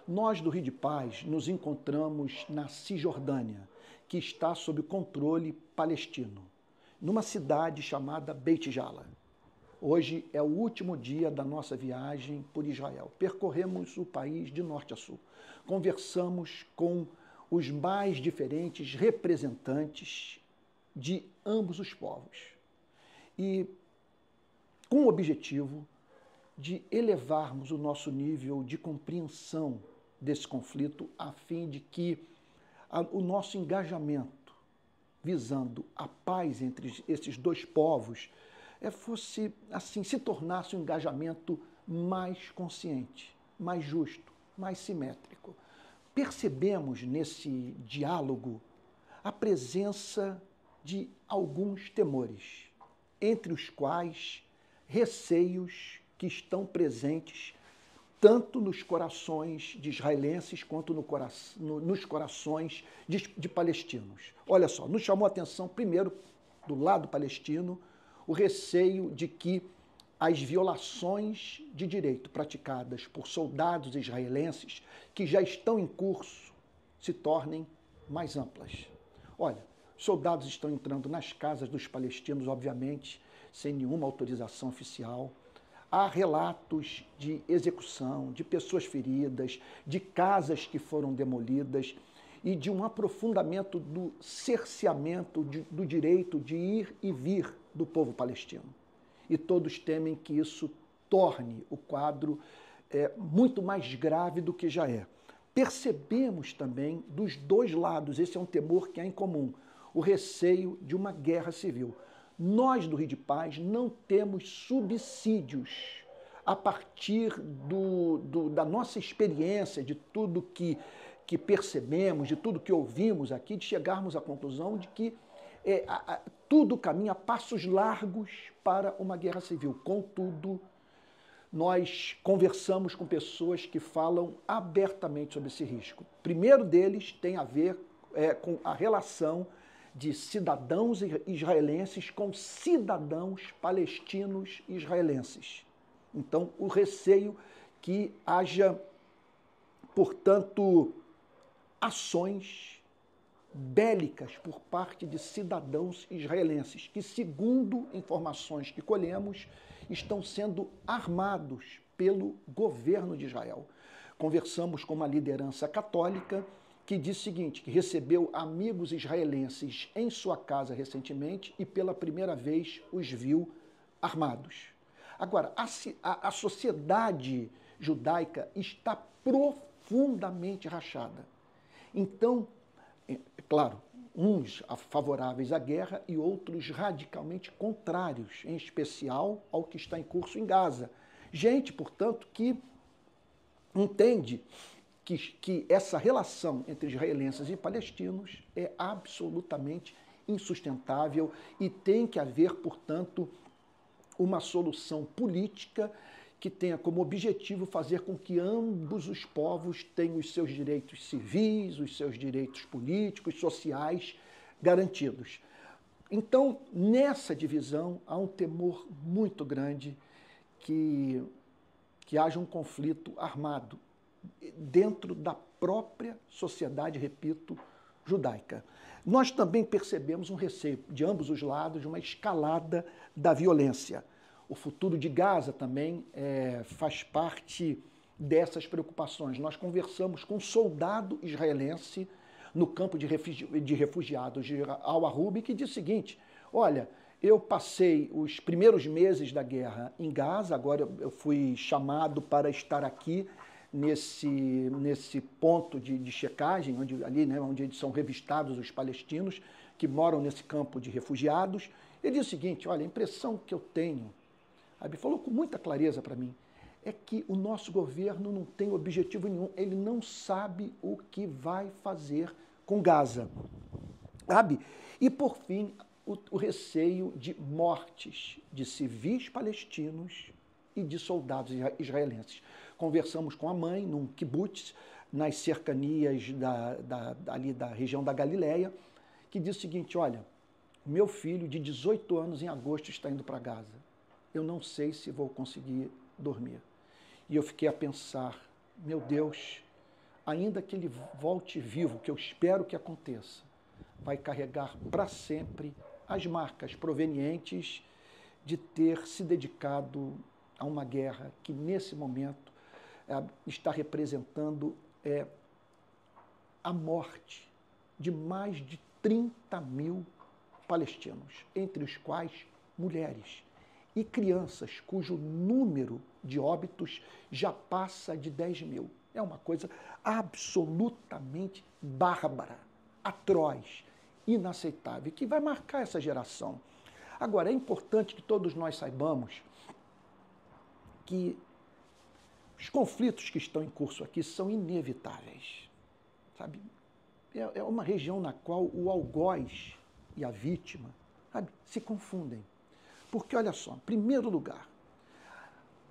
Nós do Rio de Paz nos encontramos na Cisjordânia, que está sob controle palestino, numa cidade chamada Beit Jala. Hoje é o último dia da nossa viagem por Israel. Percorremos o país de norte a sul. Conversamos com os mais diferentes representantes de ambos os povos. E com o objetivo de elevarmos o nosso nível de compreensão desse conflito, a fim de que o nosso engajamento visando a paz entre esses dois povos fosse, assim, se tornasse um engajamento mais consciente, mais justo, mais simétrico. Percebemos nesse diálogo a presença de alguns temores, entre os quais receios que estão presentes tanto nos corações de israelenses quanto nos corações de palestinos. Olha só, nos chamou a atenção, primeiro, do lado palestino, o receio de que as violações de direito praticadas por soldados israelenses que já estão em curso se tornem mais amplas. Olha, soldados estão entrando nas casas dos palestinos, obviamente, sem nenhuma autorização oficial. Há relatos de execução, de pessoas feridas, de casas que foram demolidas e de um aprofundamento do cerceamento do direito de ir e vir do povo palestino. E todos temem que isso torne o quadro muito mais grave do que já é. Percebemos também dos dois lados, esse é um temor que há em comum, o receio de uma guerra civil. Nós, do Rio de Paz, não temos subsídios a partir da nossa experiência, de tudo que percebemos, de tudo que ouvimos aqui, de chegarmos à conclusão de que tudo caminha a passos largos para uma guerra civil. Contudo, nós conversamos com pessoas que falam abertamente sobre esse risco. O primeiro deles tem a ver com a relação de cidadãos israelenses com cidadãos palestinos israelenses. Então, o receio que haja, portanto, ações bélicas por parte de cidadãos israelenses, que, segundo informações que colhemos, estão sendo armados pelo governo de Israel. Conversamos com uma liderança católica que diz o seguinte, que recebeu amigos israelenses em sua casa recentemente e pela primeira vez os viu armados. Agora, a sociedade judaica está profundamente rachada. Então, claro, uns favoráveis à guerra e outros radicalmente contrários, em especial ao que está em curso em Gaza. Gente, portanto, que entende que essa relação entre israelenses e palestinos é absolutamente insustentável e tem que haver, portanto, uma solução política que tenha como objetivo fazer com que ambos os povos tenham os seus direitos civis, os seus direitos políticos, sociais garantidos. Então, nessa divisão, há um temor muito grande que haja um conflito armado dentro da própria sociedade, repito, judaica. Nós também percebemos um receio de ambos os lados, de uma escalada da violência. O futuro de Gaza também faz parte dessas preocupações. Nós conversamos com um soldado israelense no campo de refugiados de Al-Arub que diz o seguinte, olha, eu passei os primeiros meses da guerra em Gaza, agora eu fui chamado para estar aqui nesse ponto de checagem, onde são revistados os palestinos que moram nesse campo de refugiados. Ele diz o seguinte, olha, a impressão que eu tenho, ele falou com muita clareza para mim, é que o nosso governo não tem objetivo nenhum, ele não sabe o que vai fazer com Gaza. Sabe? E, por fim, o receio de mortes de civis palestinos e de soldados israelenses. Conversamos com a mãe num kibbutz, nas cercanias ali da região da Galileia, que diz o seguinte, olha, meu filho de 18 anos em agosto está indo para Gaza. Eu não sei se vou conseguir dormir. E eu fiquei a pensar, meu Deus, ainda que ele volte vivo, que eu espero que aconteça, vai carregar para sempre as marcas provenientes de ter se dedicado a uma guerra que, nesse momento, está representando a morte de mais de 30 mil palestinos, entre os quais mulheres e crianças, cujo número de óbitos já passa de 10 mil. É uma coisa absolutamente bárbara, atroz, inaceitável, que vai marcar essa geração. Agora, é importante que todos nós saibamos que os conflitos que estão em curso aqui são inevitáveis, sabe? É uma região na qual o algoz e a vítima, sabe, se confundem. Porque, olha só, em primeiro lugar,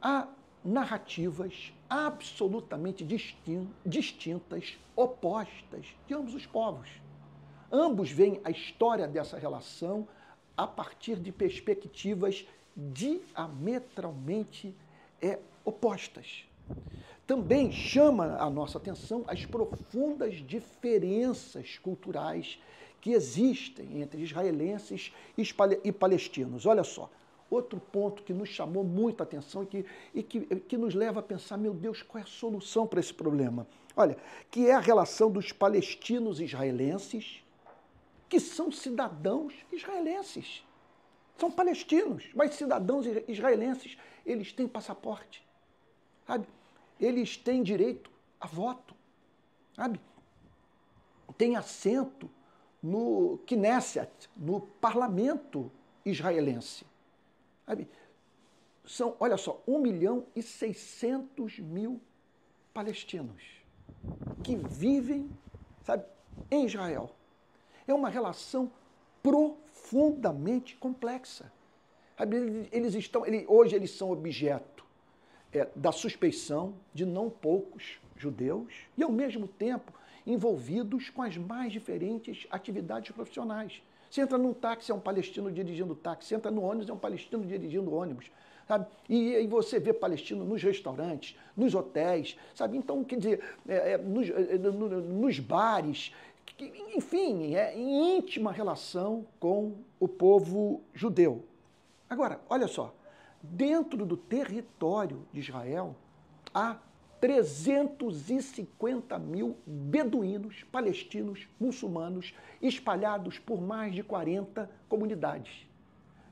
há narrativas absolutamente distintas, opostas de ambos os povos. Ambos veem a história dessa relação a partir de perspectivas diametralmente opostas. Também chama a nossa atenção as profundas diferenças culturais que existem entre israelenses e palestinos. Olha só, outro ponto que nos chamou muita atenção e que nos leva a pensar, meu Deus, qual é a solução para esse problema? Olha, que é a relação dos palestinos israelenses, que são cidadãos israelenses. São palestinos, mas cidadãos israelenses, eles têm passaporte, sabe? Eles têm direito a voto, sabe? Têm assento no Knesset, no parlamento israelense. Sabe? São, olha só, 1.600.000 palestinos que vivem, sabe, em Israel. É uma relação profundamente complexa. Hoje eles são objeto da suspeição de não poucos judeus e, ao mesmo tempo, envolvidos com as mais diferentes atividades profissionais. Você entra num táxi, é um palestino dirigindo táxi. Você entra no ônibus, é um palestino dirigindo ônibus. Sabe? E você vê palestino nos restaurantes, nos hotéis, sabe? Então, quer dizer, nos bares, enfim, em íntima relação com o povo judeu. Agora, olha só, dentro do território de Israel, há 350.000 beduínos, palestinos, muçulmanos, espalhados por mais de 40 comunidades.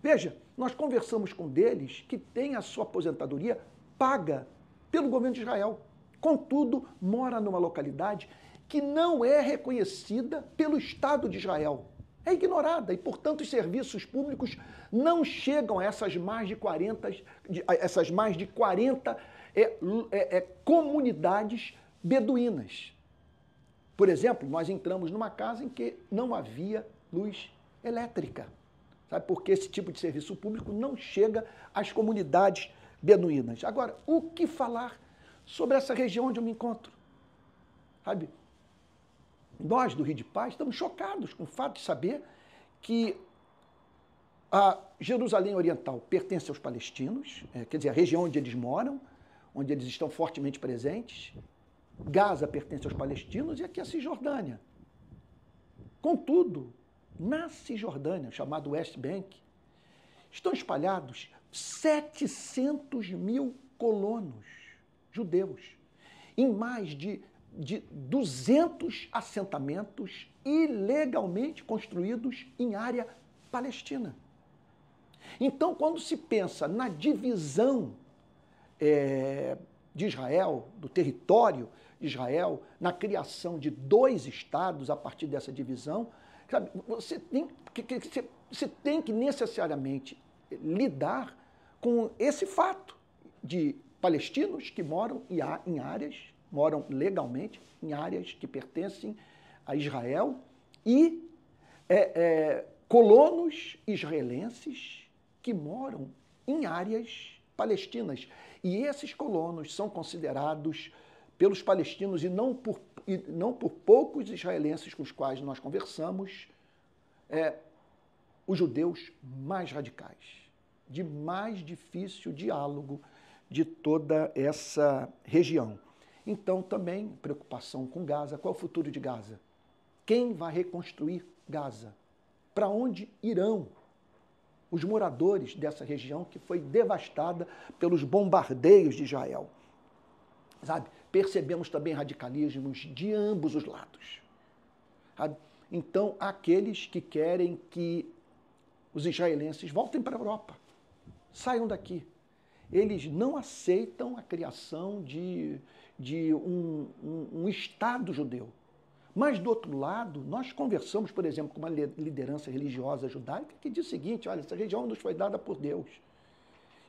Veja, nós conversamos com deles que têm a sua aposentadoria paga pelo governo de Israel. Contudo, mora numa localidade que não é reconhecida pelo Estado de Israel. É ignorada e, portanto, os serviços públicos não chegam a essas mais de 40 comunidades beduínas. Por exemplo, nós entramos numa casa em que não havia luz elétrica, sabe? Porque esse tipo de serviço público não chega às comunidades beduínas. Agora, o que falar sobre essa região onde eu me encontro? Sabe? Nós, do Rio de Paz, estamos chocados com o fato de saber que a Jerusalém Oriental pertence aos palestinos, quer dizer, a região onde eles moram, onde eles estão fortemente presentes. Gaza pertence aos palestinos e aqui a Cisjordânia. Contudo, na Cisjordânia, chamado West Bank, estão espalhados 700.000 colonos judeus em mais de 200 assentamentos ilegalmente construídos em área palestina. Então, quando se pensa na divisão de Israel, do território de Israel, na criação de 2 estados a partir dessa divisão, sabe, você tem que necessariamente lidar com esse fato de palestinos que moram em áreas, moram legalmente em áreas que pertencem a Israel e colonos israelenses que moram em áreas palestinas. E esses colonos são considerados pelos palestinos e não por poucos israelenses com os quais nós conversamos, os judeus mais radicais, de mais difícil diálogo de toda essa região. Então, também, preocupação com Gaza. Qual é o futuro de Gaza? Quem vai reconstruir Gaza? Para onde irão os moradores dessa região que foi devastada pelos bombardeios de Israel? Sabe? Percebemos também radicalismos de ambos os lados. Sabe? Então, há aqueles que querem que os israelenses voltem para a Europa, saiam daqui. Eles não aceitam a criação de um Estado judeu. Mas, do outro lado, nós conversamos, por exemplo, com uma liderança religiosa judaica que diz o seguinte: olha, essa região nos foi dada por Deus.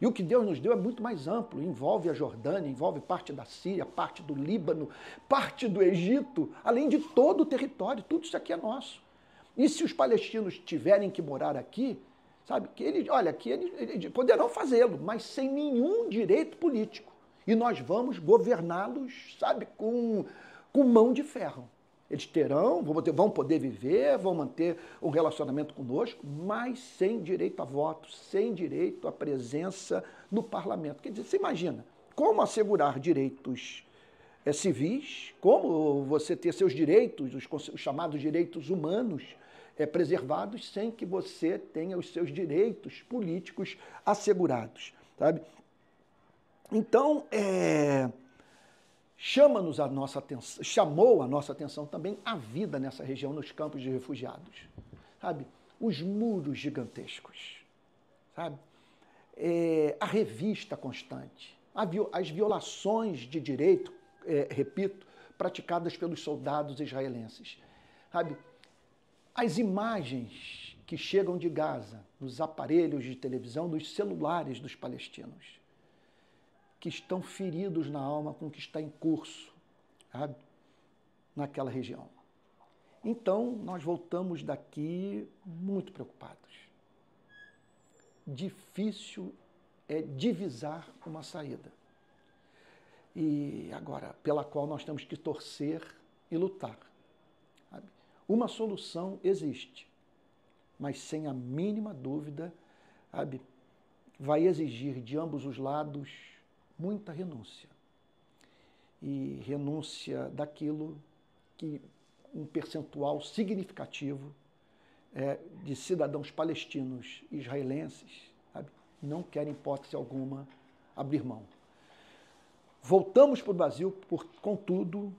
E o que Deus nos deu é muito mais amplo, envolve a Jordânia, envolve parte da Síria, parte do Líbano, parte do Egito, além de todo o território, tudo isso aqui é nosso. E se os palestinos tiverem que morar aqui, sabe, que eles, olha, que eles poderão fazê-lo, mas sem nenhum direito político. E nós vamos governá-los, sabe, com mão de ferro. Eles vão poder viver, vão manter um relacionamento conosco, mas sem direito a voto, sem direito à presença no parlamento. Quer dizer, você imagina, como assegurar direitos civis, como você ter seus direitos, os chamados direitos humanos, preservados, sem que você tenha os seus direitos políticos assegurados, sabe? Então, chamou a nossa atenção também a vida nessa região, nos campos de refugiados, sabe? Os muros gigantescos, sabe? A revista constante, as violações de direito, repito, praticadas pelos soldados israelenses, sabe? As imagens que chegam de Gaza, nos aparelhos de televisão, dos celulares dos palestinos, que estão feridos na alma com o que está em curso, sabe, naquela região. Então, nós voltamos daqui muito preocupados. Difícil é divisar uma saída. E agora, pela qual nós temos que torcer e lutar. Sabe? Uma solução existe, mas sem a mínima dúvida, sabe, vai exigir de ambos os lados muita renúncia. E renúncia daquilo que um percentual significativo de cidadãos palestinos e israelenses, sabe, não querem, hipótese alguma, abrir mão. Voltamos para o Brasil, contudo,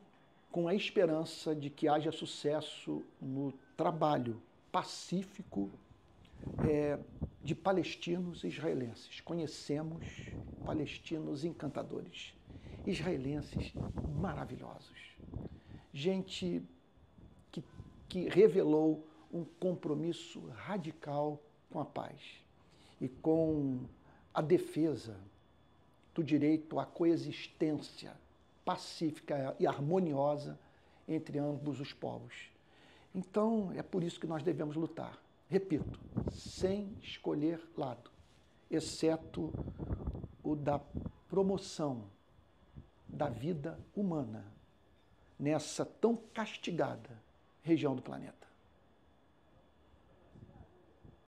com a esperança de que haja sucesso no trabalho pacífico de palestinos e israelenses. Conhecemos palestinos encantadores, israelenses maravilhosos, gente que revelou um compromisso radical com a paz e com a defesa do direito à coexistência pacífica e harmoniosa entre ambos os povos. Então, é por isso que nós devemos lutar. Repito, sem escolher lado, exceto o da promoção da vida humana nessa tão castigada região do planeta.